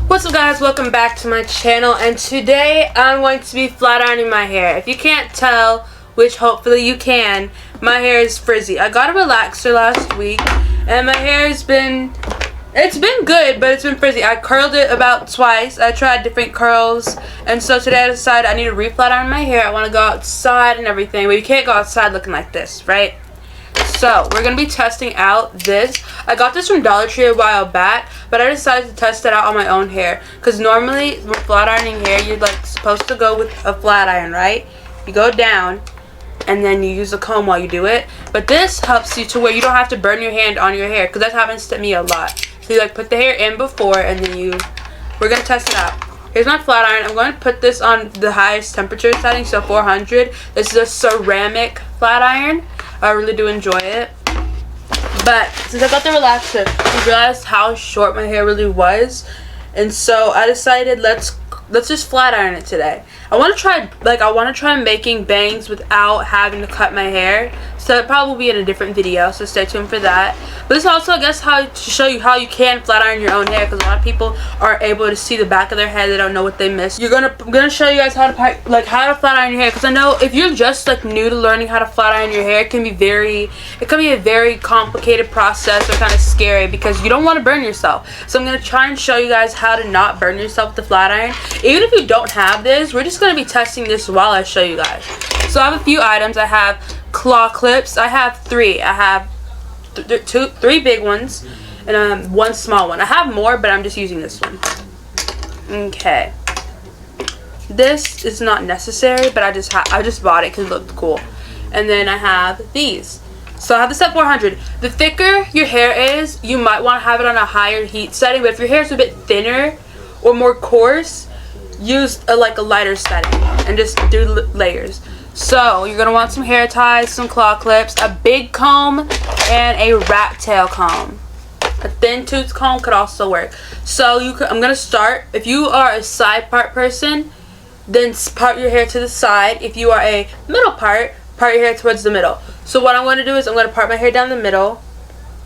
What's up guys, welcome back to my channel, and today I'm going to be flat ironing my hair. If you can't tell, which hopefully you can, my hair is frizzy. I got a relaxer last week and my hair has been, it's been good, but it's been frizzy. I curled it about twice. I tried different curls, and so today I decided I need to re-flat iron my hair. I want to go outside and everything, but you can't go outside looking like this, right? So we're going to be testing out this. I got this from Dollar Tree a while back, but I decided to test it out on my own hair. Because normally with flat ironing hair, you're like supposed to go with a flat iron, right? You go down and then you use a comb while you do it. But this helps you to where you don't have to burn your hand on your hair, because that happens to me a lot. So you like put the hair in before and then we're going to test it out. Here's my flat iron. I'm going to put this on the highest temperature setting, so 400. This is a ceramic flat iron. I really do enjoy it. But since I got the relaxer, I realized how short my hair really was, and so I decided let's just flat iron it today. I want to try making bangs without having to cut my hair. So it'll probably be in a different video, so stay tuned for that. But this also, I guess, how to show you how you can flat iron your own hair, because a lot of people are able to see the back of their head. They don't know what they missed. I'm gonna show you guys how to flat iron your hair, because I know if you're just like new to learning how to flat iron your hair, it can be a very complicated process or kind of scary, because you don't want to burn yourself. So I'm gonna try and show you guys how to not burn yourself with the flat iron. Even if you don't have this, we're just gonna be testing this while I show you guys. So I have a few items. I have claw clips. I have three. I have three big ones and one small one. I have more, but I'm just using this one. Okay. This is not necessary, but I just bought it because it looked cool. And then I have these. So I have this at 400. The thicker your hair is, you might want to have it on a higher heat setting. But if your hair is a bit thinner or more coarse, use a lighter setting and just do layers. So you're going to want some hair ties, some claw clips, a big comb, and a rat tail comb. A thin tooth comb could also work. So I'm going to start. If you are a side part person, then part your hair to the side. If you are a middle part your hair towards the middle. So what I'm going to do is I'm going to part my hair down the middle.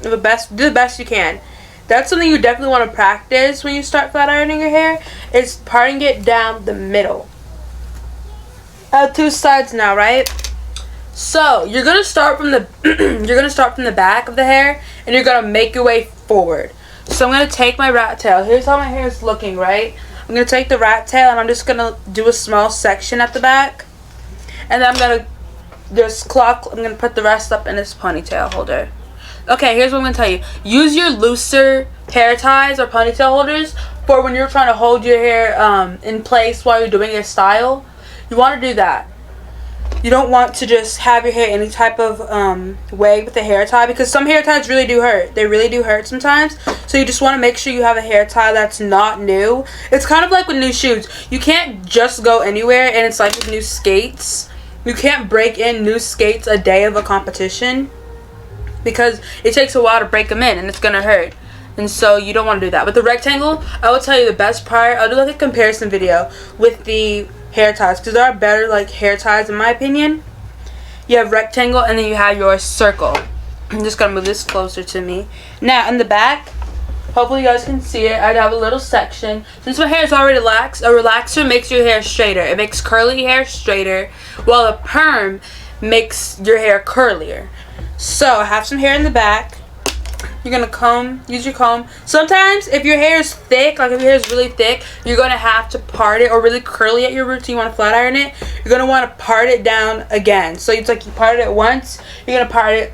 Do the best you can. That's something you definitely want to practice when you start flat ironing your hair, is parting it down the middle. I have two sides now, right? So you're gonna start from the back of the hair, and you're gonna make your way forward. So I'm gonna take my rat tail. Here's how my hair is looking, right? I'm gonna take the rat tail and I'm just gonna do a small section at the back, and then I'm gonna put the rest up in this ponytail holder. Okay, here's what I'm gonna tell you. Use your looser hair ties or ponytail holders for when you're trying to hold your hair in place while you're doing your style. You want to do that. You don't want to just have your hair any type of way with a hair tie, because some hair ties really do hurt. They really do hurt sometimes. So you just want to make sure you have a hair tie that's not new. It's kind of like with new shoes. You can't just go anywhere, and it's like with new skates. You can't break in new skates a day of a competition, because it takes a while to break them in and it's going to hurt. And so you don't want to do that. With the rectangle, I will tell you the best part. I'll do like a comparison video with the hair ties, because there are better hair ties in my opinion. You have rectangle and then you have your circle. I'm just gonna move this closer to me. Now in the back, hopefully you guys can see it, I'd have a little section. Since my hair is already relaxed, a relaxer makes your hair straighter. It makes curly hair straighter, while a perm makes your hair curlier. So I have some hair in the back. You're gonna use your comb. Sometimes if your hair is thick, if your hair is really thick, you're gonna have to part it, or really curly at your roots, so you want to flat iron it. You're gonna want to part it down again. So it's like you parted it once, you're gonna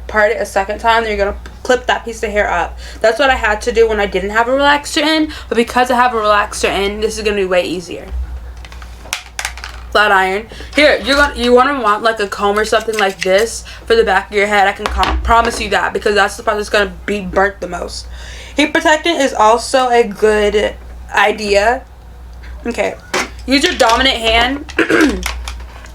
part it a second time, then you're gonna clip that piece of hair up. That's what I had to do when I didn't have a relaxer in, but because I have a relaxer in, this is gonna be way easier. Flat iron. Here, you want like a comb or something like this for the back of your head. I can promise you that, because that's the part that's gonna be burnt the most. Heat protectant is also a good idea. Okay, use your dominant hand.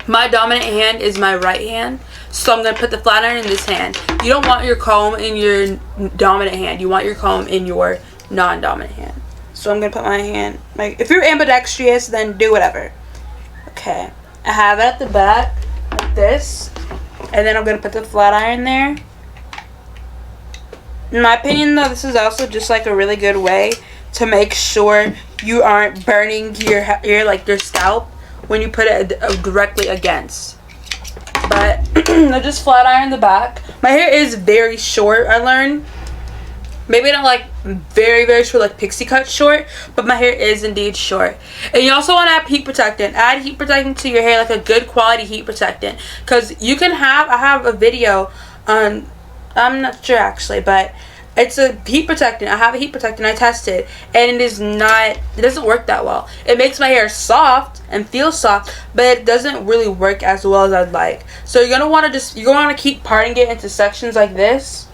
My dominant hand is my right hand, so I'm gonna put the flat iron in this hand. You don't want your comb in your dominant hand. You want your comb in your non-dominant hand. So I'm gonna put my hand, if you're ambidextrous, then do whatever. Okay, I have it at the back like this, and then I'm gonna put the flat iron there. In my opinion though, this is also just like a really good way to make sure you aren't burning your scalp when you put it directly against. But I just flat iron the back. My hair is very short, I learned. Maybe not like very, very short, like pixie cut short, but my hair is indeed short. And you also want to add heat protectant. Add heat protectant to your hair, like a good quality heat protectant. Because you can have, I have a video on, I'm not sure actually, but it's a heat protectant. I have a heat protectant. I tested, and it doesn't work that well. It makes my hair soft and feel soft, but it doesn't really work as well as I'd like. So you're gonna want to keep parting it into sections like this.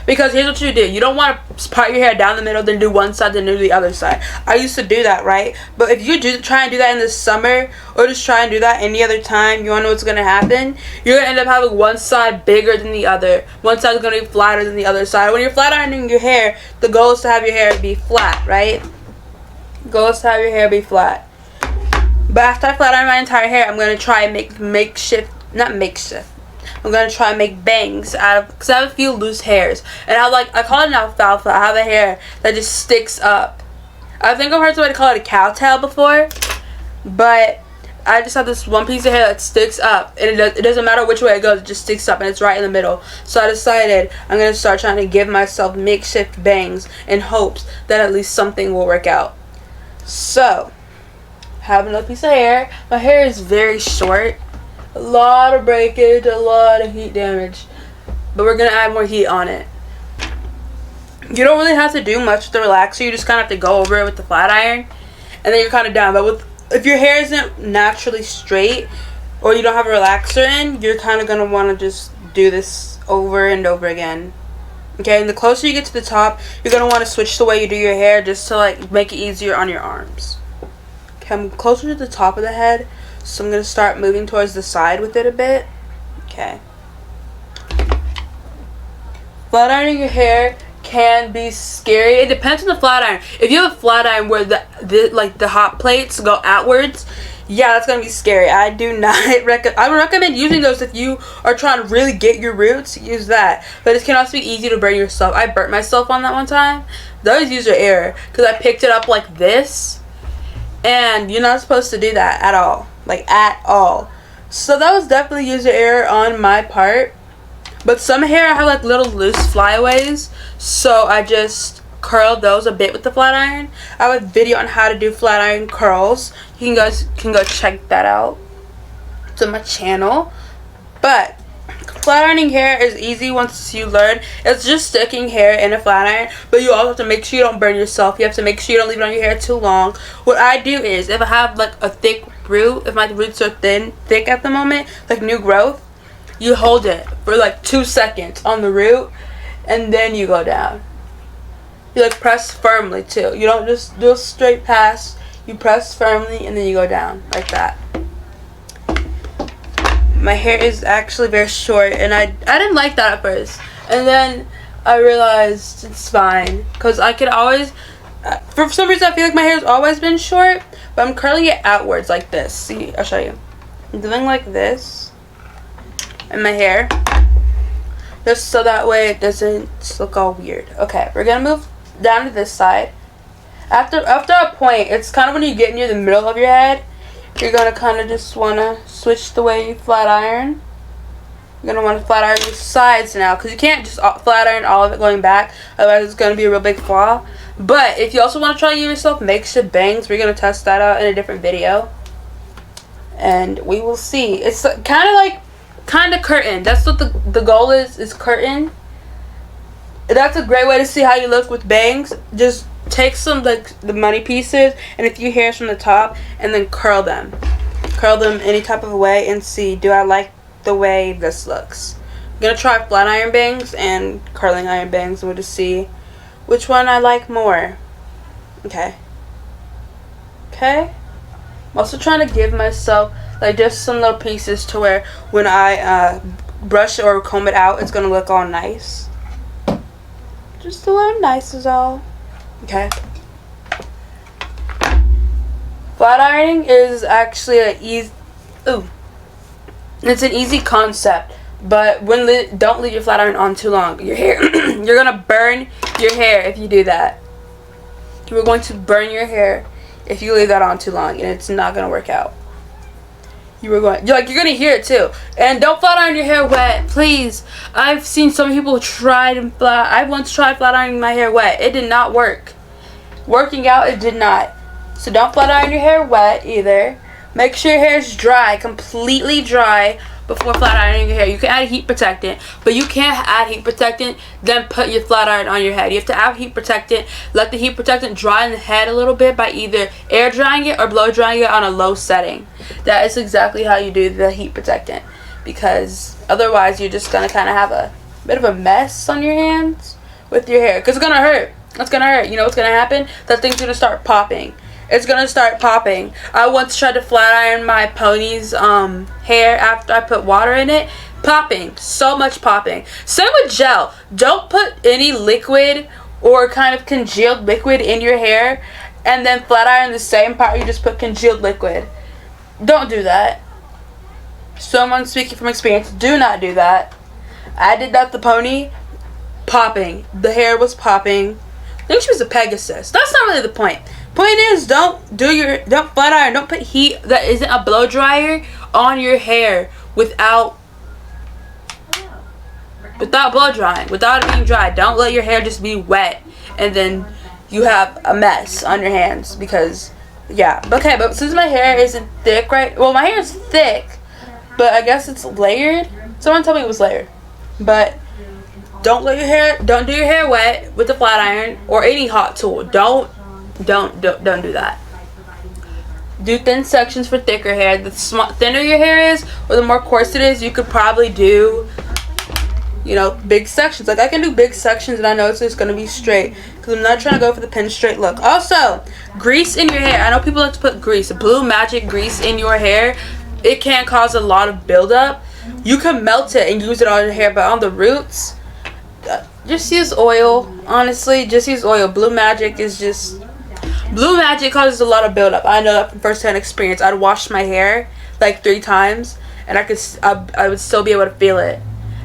Because here's what you do. You don't want to part your hair down the middle, then do one side, then do the other side. I used to do that, right? But if you try and do that in the summer, or just try and do that any other time, you want to know what's going to happen? You're going to end up having one side bigger than the other. One side is going to be flatter than the other side. When you're flat ironing your hair, the goal is to have your hair be flat, right? The goal is to have your hair be flat. But after I flat iron my entire hair, I'm going to try and I'm going to try and make bangs out of, because I have a few loose hairs. And I call it an alfalfa. I have a hair that just sticks up. I think I've heard somebody call it a cowtail before. But I just have this one piece of hair that sticks up. And it doesn't matter which way it goes, it just sticks up. And it's right in the middle. So I decided I'm going to start trying to give myself makeshift bangs in hopes that at least something will work out. So, I have another piece of hair. My hair is very short. A lot of breakage, a lot of heat damage, but we're gonna add more heat on it. You don't really have to do much with the relaxer. You just kind of have to go over it with the flat iron, and then you're kind of done. But if your hair isn't naturally straight, or you don't have a relaxer in, you're kind of gonna want to just do this over and over again. Okay, and the closer you get to the top, you're gonna want to switch the way you do your hair just to like make it easier on your arms. Okay, I'm closer to the top of the head. So I'm going to start moving towards the side with it a bit. Okay. Flat ironing your hair can be scary. It depends on the flat iron. If you have a flat iron where the hot plates go outwards, yeah, that's going to be scary. I do not I would recommend using those if you are trying to really get your roots. Use that. But it can also be easy to burn yourself. I burnt myself on that one time. That was user error because I picked it up like this. And you're not supposed to do that at all. Like, at all. So that was definitely user error on my part. But some hair I have like little loose flyaways. So I just curled those a bit with the flat iron. I have a video on how to do flat iron curls. You guys can go check that out. It's on my channel. But flat ironing hair is easy once you learn. It's just sticking hair in a flat iron, but you also have to make sure you don't burn yourself. You have to make sure you don't leave it on your hair too long. What I do is, if I have like a thick root, if my roots are thick at the moment, like new growth, you hold it for like 2 seconds on the root, and then you go down. You like press firmly too. You don't just do a straight pass. You press firmly and then you go down like that. My hair is actually very short, and I didn't like that at first, and then I realized it's fine because I could always, for some reason I feel like my hair has always been short, but I'm curling it outwards like this. See, I'll show you. I'm doing like this in my hair just so that way it doesn't look all weird. Okay, we're gonna move down to this side. After a point, it's kind of when you get near the middle of your head, you're going to kind of just want to switch the way you flat iron. You're going to want to flat iron your sides now, because you can't just flat iron all of it going back, otherwise it's going to be a real big flaw. But if you also want to try to give yourself makeshift bangs, we're going to test that out in a different video. And we will see. It's kind of curtain. That's what the goal is curtain. That's a great way to see how you look with bangs. Just take some like the money pieces and a few hairs from the top and then curl them any type of way and see, do I like the way this looks. I'm gonna try flat iron bangs and curling iron bangs, and we'll just see which one I like more. Okay, I'm also trying to give myself like just some little pieces to where when I brush or comb it out, it's gonna look all nice. Just a little nice is all. Okay. Flat ironing is actually it's an easy concept, But don't leave your flat iron on too long. Your hair, you're gonna burn your hair if you do that. You are going to burn your hair if you leave that on too long, and it's not gonna work out. You're gonna hear it too. And don't flat iron your hair wet, please. I've seen some people I once tried flat ironing my hair wet. It did not work. Working out, it did not. So don't flat iron your hair wet either. Make sure your hair is dry, completely dry, before flat ironing your hair. You can add a heat protectant, but you can't add heat protectant then put your flat iron on your head. You have to add heat protectant, let the heat protectant dry in the head a little bit by either air drying it or blow drying it on a low setting. That is exactly how you do the heat protectant, because otherwise you're just gonna kind of have a bit of a mess on your hands with your hair, because it's gonna hurt. It's gonna hurt. You know what's gonna happen? That thing's gonna start popping. It's gonna start popping. I once tried to flat iron my pony's hair after I put water in it. Popping. So much popping. Same with gel. Don't put any liquid or kind of congealed liquid in your hair and then flat iron the same part you just put congealed liquid. Don't do that. Someone speaking from experience, do not do that. I did that to the pony. Popping. The hair was popping. I think she was a Pegasus. That's not really the point. Point is, don't flat iron, don't put heat that isn't a blow dryer on your hair without blow drying, without it being dry. Don't let your hair just be wet and then you have a mess on your hands, because yeah. Okay, but since my hair isn't thick, right? Well, my hair is thick, but I guess it's layered. Someone told me it was layered. But don't do your hair wet with the flat iron or any hot tool. Don't do that. Do thin sections for thicker hair. The thinner your hair is, or the more coarse it is, you could probably do, you know, big sections. Like I can do big sections and I know it's just gonna be straight, because I'm not trying to go for the pin straight look. Also, grease in your hair. I know people like to put grease, Blue Magic grease in your hair. It can cause a lot of buildup. You can melt it and use it on your hair, but on the roots, just use oil. Honestly, just use oil. Blue Magic causes a lot of buildup. I know that from first-hand experience. I'd wash my hair like 3 times, and I would still be able to feel it.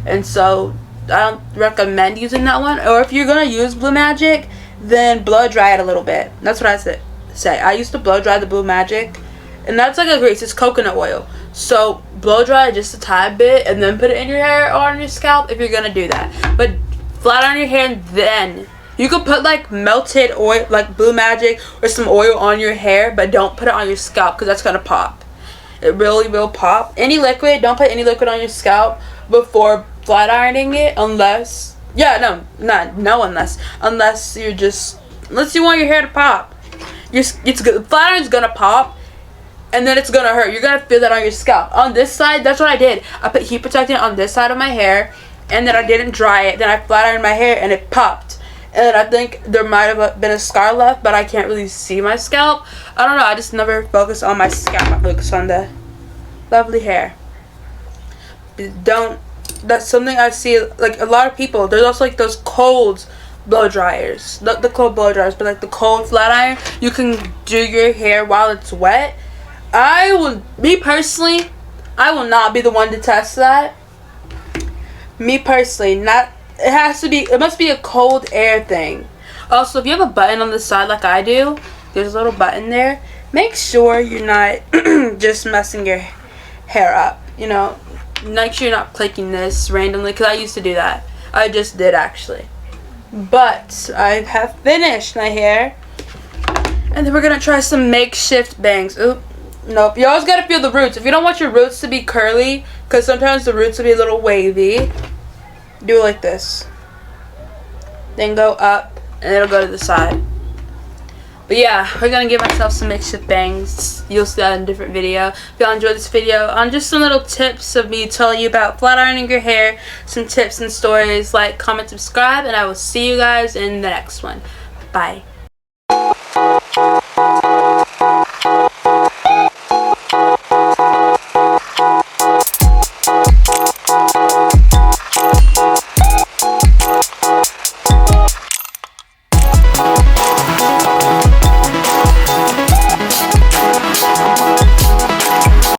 And so I don't recommend using that one. Or if you're gonna use Blue Magic, then blow dry it a little bit. That's what I say. I used to blow dry the Blue Magic, and that's like a grease. It's coconut oil. So blow dry it just a tad bit, and then put it in your hair or on your scalp if you're gonna do that. But flat on your hair, and then you could put like melted oil, like Blue Magic or some oil on your hair, but don't put it on your scalp, because that's gonna pop. It really will pop. Any liquid, don't put any liquid on your scalp before flat ironing it, unless you want your hair to pop. It's good. Flat iron's gonna pop, and then it's gonna hurt. You're gonna feel that on your scalp. On this side, that's what I did. I put heat protectant on this side of my hair, and then I didn't dry it. Then I flat ironed my hair, and it popped. And I think there might have been a scar left, but I can't really see my scalp. I don't know. I just never focus on my scalp. I focus on the lovely hair. That's something I see, like a lot of people. There's also like those cold blow dryers. Not the cold blow dryers, but like the cold flat iron. You can do your hair while it's wet. Me personally, I will not be the one to test that. Me personally, not. It must be a cold air thing. Also, if you have a button on the side like I do, there's a little button there. Make sure you're not just messing your hair up. You know, make sure you're not clicking this randomly, because I used to do that. I just did actually. But I have finished my hair, and then we're gonna try some makeshift bangs. Oop. Nope. You always gotta feel the roots. If you don't want your roots to be curly, because sometimes the roots will be a little wavy, do it like this. Then go up, and it'll go to the side. But yeah, we're gonna give myself some makeshift bangs. You'll see that in a different video. If y'all enjoyed this video on just some little tips of me telling you about flat ironing your hair, some tips and stories, like, comment, subscribe, and I will see you guys in the next one. Bye.